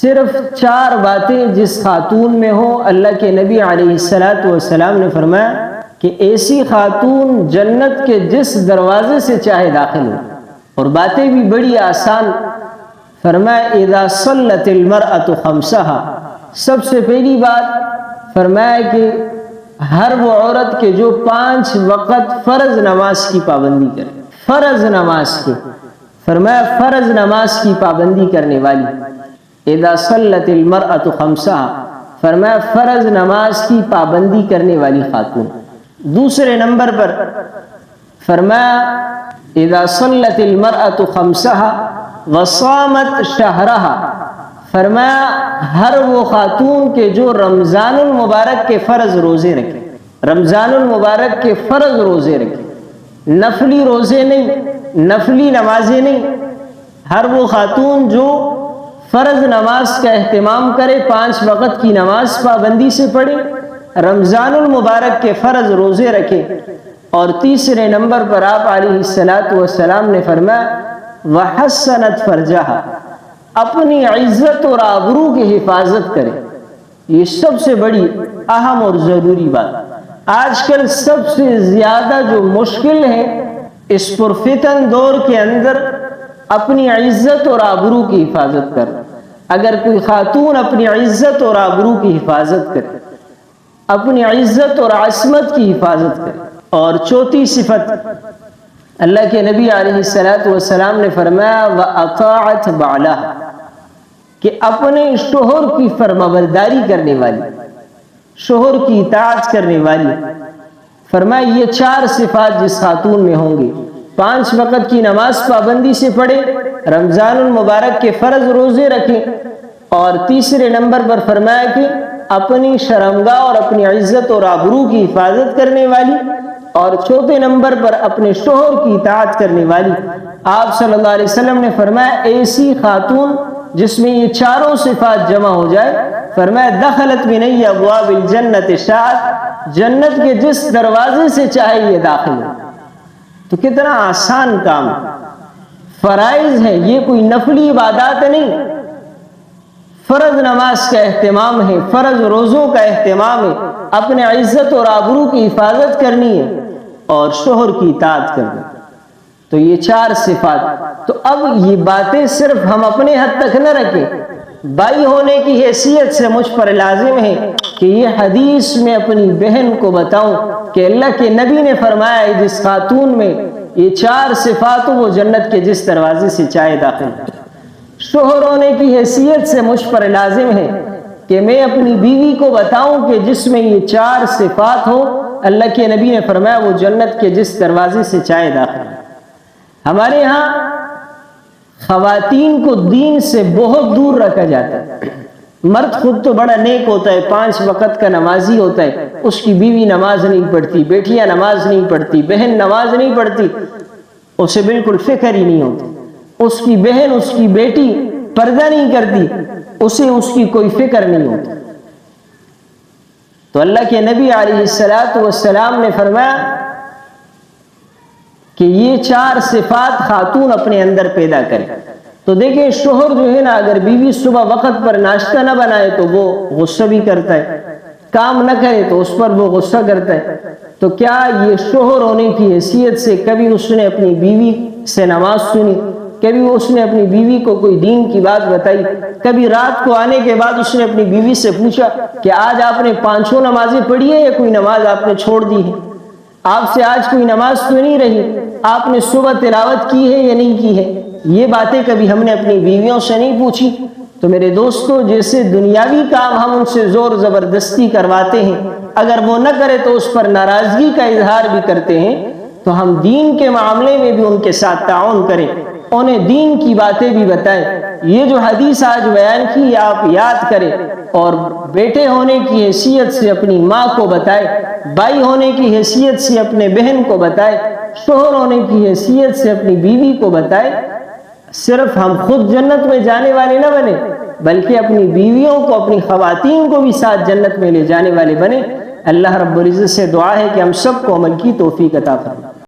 صرف 4 باتیں جس خاتون میں ہوں، اللہ کے نبی علیہ السلام نے فرمایا کہ ایسی خاتون جنت کے جس دروازے سے چاہے داخل ہو، اور باتیں بھی بڑی آسان. فرمایا اذا صلت المرأة خمسها، سب سے پہلی بات فرمایا کہ ہر وہ عورت کے جو 5 وقت فرض نماز کی پابندی کرے، فرض نماز کی، فرمایا فرض نماز کی پابندی کرنے والی. اذا صلت المرأة خمسها، فرمایا فرض نماز کی پابندی کرنے والی خاتون. دوسرے نمبر پر فرمایا اذا صلت المرأة خمسها وصامت شهرها، فرمایا ہر وہ خاتون کے جو رمضان المبارک کے فرض روزے رکھے، رمضان المبارک کے فرض روزے رکھے، نفلی روزے نہیں، نفلی نمازیں نہیں. ہر وہ خاتون جو فرض نماز کا اہتمام کرے، 5 وقت کی نماز پابندی سے پڑھے، رمضان المبارک کے فرض روزے رکھے. اور تیسرے نمبر پر آپ علیہ السلام نے فرمایا وحسنت فرجہا، اپنی عزت اور آبرو کی حفاظت کرے. یہ سب سے بڑی اہم اور ضروری بات. آج کل سب سے زیادہ جو مشکل ہے اس پرفتن دور کے اندر اپنی عزت اور آبرو کی حفاظت کر. اگر کوئی خاتون اپنی عزت اور آبرو کی حفاظت کرے، اپنی عزت اور عصمت کی حفاظت کرے. اور چوتھی صفت اللہ کے نبی علیہ السلام نے فرمایا وَأَطَاعَتْ بَعْلَهَا، کہ اپنے شوہر کی فرمانبرداری کرنے والی، شوہر کی اطاعت کرنے والی. فرمایا یہ 4 صفات جس خاتون میں ہوں گی، 5 وقت کی نماز پابندی سے پڑھے، رمضان المبارک کے فرض روزے رکھے، اور تیسرے نمبر پر فرمایا کہ اپنی شرمگاہ اور اپنی عزت اور آبرو کی حفاظت کرنے والی، اور چوتھے نمبر پر اپنے شوہر کی اطاعت کرنے والی. آپ صلی اللہ علیہ وسلم نے فرمایا ایسی خاتون جس میں یہ 4 صفات جمع ہو جائے، فرمایا دخلت من ای ابواب الجنت شاءت، جنت کے جس دروازے سے چاہے یہ داخل ہو. تو کتنا آسان کام، فرائض ہے، یہ کوئی نفلی عبادات نہیں، فرض نماز کا اہتمام ہے، فرض روزوں کا اہتمام ہے، اپنے عزت اور آبرو کی حفاظت کرنی ہے اور شوہر کی اطاعت کرنی. تو یہ 4 صفات. تو اب یہ باتیں صرف ہم اپنے حد تک نہ رکھیں، بھائی ہونے کی حیثیت سے مجھ پر لازم ہے کہ یہ حدیث میں اپنی بہن کو بتاؤں کہ اللہ کے نبی نے فرمایا ہے جس خاتون میں یہ 4 صفات وہ جنت کے جس دروازے سے چاہے داخل. شوہر ہونے کی حیثیت سے مجھ پر لازم ہے کہ میں اپنی بیوی کو بتاؤں کہ جس میں یہ 4 صفات ہو، اللہ کے نبی نے فرمایا وہ جنت کے جس دروازے سے چاہے داخل. ہمارے ہاں خواتین کو دین سے بہت دور رکھا جاتا ہے. مرد خود تو بڑا نیک ہوتا ہے، 5 وقت کا نمازی ہوتا ہے، اس کی بیوی نماز نہیں پڑھتی، بیٹیاں نماز نہیں پڑھتی، بہن نماز نہیں پڑھتی، اسے بالکل فکر ہی نہیں ہوتی. اس کی بہن، اس کی بیٹی پردہ نہیں کرتی، اسے اس کی کوئی فکر نہیں ہوتی. تو اللہ کے نبی علیہ السلام نے فرمایا کہ یہ 4 صفات خاتون اپنے اندر پیدا کرے. تو دیکھیں شوہر جو ہے نا، اگر بیوی صبح وقت پر ناشتہ نہ بنائے تو وہ غصہ بھی کرتا ہے، کام نہ کرے تو اس پر وہ غصہ کرتا ہے. تو کیا یہ شوہر ہونے کی حیثیت سے کبھی اس نے اپنی بیوی سے نماز سنی، کبھی اس نے اپنی بیوی کو کوئی دین کی بات بتائی، کبھی رات کو آنے کے بعد اس نے اپنی بیوی سے پوچھا کہ آج آپ نے 5 نمازیں پڑھی ہے یا کوئی نماز آپ نے چھوڑ دی ہے، آپ سے آج کوئی نماز تو نہیں رہی، آپ نے صبح تلاوت کی ہے یا نہیں کی ہے؟ یہ باتیں کبھی ہم نے اپنی بیویوں سے نہیں پوچھی. تو میرے دوستو، جیسے دنیاوی کام ہم ان سے زور زبردستی کرواتے ہیں، اگر وہ نہ کرے تو اس پر ناراضگی کا اظہار بھی کرتے ہیں، تو ہم دین کے معاملے میں بھی ان کے ساتھ تعاون کریں، انہیں دین کی باتیں بھی بتائیں. یہ جو حدیث آج بیان کی آپ یاد کریں، اور بیٹے ہونے کی حیثیت سے اپنی ماں کو بتائیں، بھائی ہونے کی حیثیت سے اپنے بہن کو بتائیں، شوہر ہونے کی حیثیت سے اپنی بیوی کو بتائیں. صرف ہم خود جنت میں جانے والے نہ بنے، بلکہ اپنی بیویوں کو، اپنی خواتین کو بھی ساتھ جنت میں لے جانے والے بنے. اللہ رب العزت سے دعا ہے کہ ہم سب کو عمل کی توفیق عطا فرمائے.